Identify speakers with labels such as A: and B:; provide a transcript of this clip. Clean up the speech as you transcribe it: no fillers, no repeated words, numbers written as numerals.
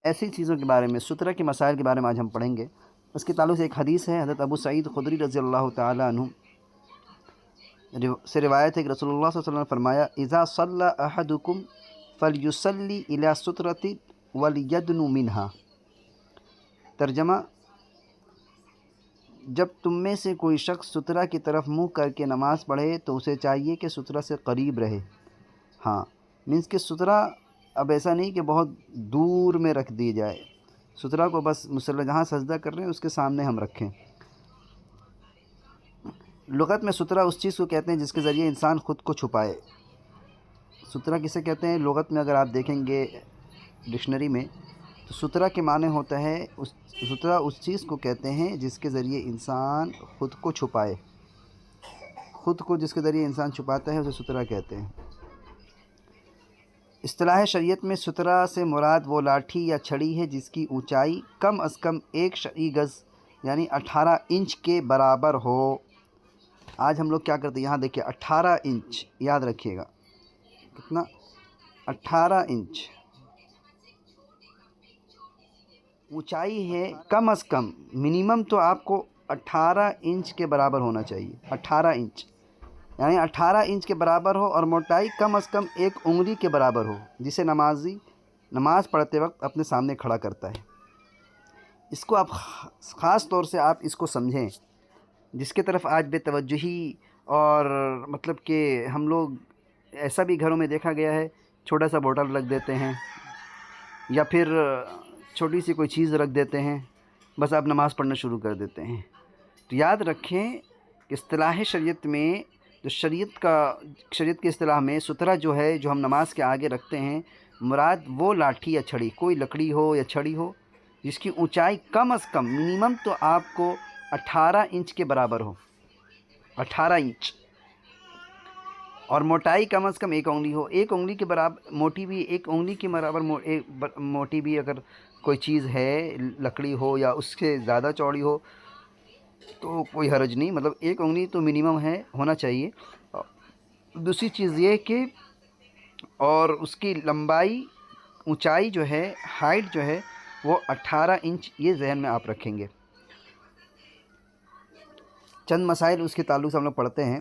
A: ایسی چیزوں کے بارے میں، سترہ کے مسائل کے بارے میں آج ہم پڑھیں گے۔ اس کے تعلق سے ایک حدیث ہے، حضرت ابو سعید خدری رضی اللہ تعالیٰ عنہ سے روایت ہے کہ رسول اللہ صلی اللہ علیہ وسلم نے فرمایا: اذا صلی احدکم فلیصلی الی سترۃ ولیدنو منہا۔ ترجمہ: جب تم میں سے کوئی شخص سترہ کی طرف منہ کر کے نماز پڑھے تو اسے چاہیے کہ سترہ سے قریب رہے۔ ہاں، مینس کہ سترہ اب ایسا نہیں کہ بہت دور میں رکھ دی جائے، سترہ کو بس مصلی جہاں سجدہ کر رہے ہیں اس کے سامنے ہم رکھیں۔ لغت میں سترہ اس چیز کو کہتے ہیں جس کے ذریعے انسان خود کو چھپائے۔ سترہ کسے کہتے ہیں؟ لغت میں اگر آپ دیکھیں گے ڈکشنری میں تو سترہ کے معنی ہوتا ہے، سترہ اس چیز کو کہتے ہیں جس کے ذریعے انسان خود کو چھپائے، خود کو جس کے ذریعے انسان چھپاتا ہے اسے سترہ کہتے ہیں۔ اصطلاح شریعت میں سترہ سے مراد وہ لاٹھی یا چھڑی ہے جس کی اونچائی کم از کم 1 شرعی گز یعنی 18 انچ کے برابر ہو۔ آج ہم لوگ کیا کرتے ہیں؟ یہاں دیکھیں 18 انچ، یاد رکھیے گا کتنا؟ 18 انچ اونچائی ہے، کم از کم منیمم تو آپ کو 18 انچ کے برابر ہونا چاہیے۔ 18 انچ یعنی 18 انچ کے برابر ہو، اور موٹائی کم از کم 1 انگلی کے برابر ہو، جسے نمازی نماز پڑھتے وقت اپنے سامنے کھڑا کرتا ہے۔ اس کو آپ خاص طور سے آپ اس کو سمجھیں، جس کی طرف آج بے توجہی، اور مطلب کہ ہم لوگ ایسا بھی گھروں میں دیکھا گیا ہے، چھوٹا سا بوتل رکھ دیتے ہیں یا پھر چھوٹی سی کوئی چیز رکھ دیتے ہیں، بس آپ نماز پڑھنا شروع کر دیتے ہیں۔ تو یاد رکھیں کہ اصطلاح شریعت میں جو شریعت کی اصطلاح میں سترہ جو ہے، جو ہم نماز کے آگے رکھتے ہیں، مراد وہ لاٹھی یا چھڑی، کوئی لکڑی ہو یا چھڑی ہو، جس کی اونچائی کم از کم منیمم تو آپ کو 18 انچ کے برابر ہو، 18 انچ، اور موٹائی کم از کم 1 انگلی ہو۔ 1 انگلی کے برابر موٹی بھی، 1 انگلی کے برابر موٹی بھی اگر کوئی چیز ہے، لکڑی ہو یا اس سے زیادہ چوڑی ہو تو کوئی حرج نہیں، مطلب 1 انگلی تو منیمم ہے، ہونا چاہیے۔ دوسری چیز یہ کہ اور اس کی لمبائی، اونچائی جو ہے، ہائٹ جو ہے وہ 18 انچ، یہ ذہن میں آپ رکھیں گے۔ چند مسائل اس کے تعلق سے ہم لوگ پڑھتے ہیں۔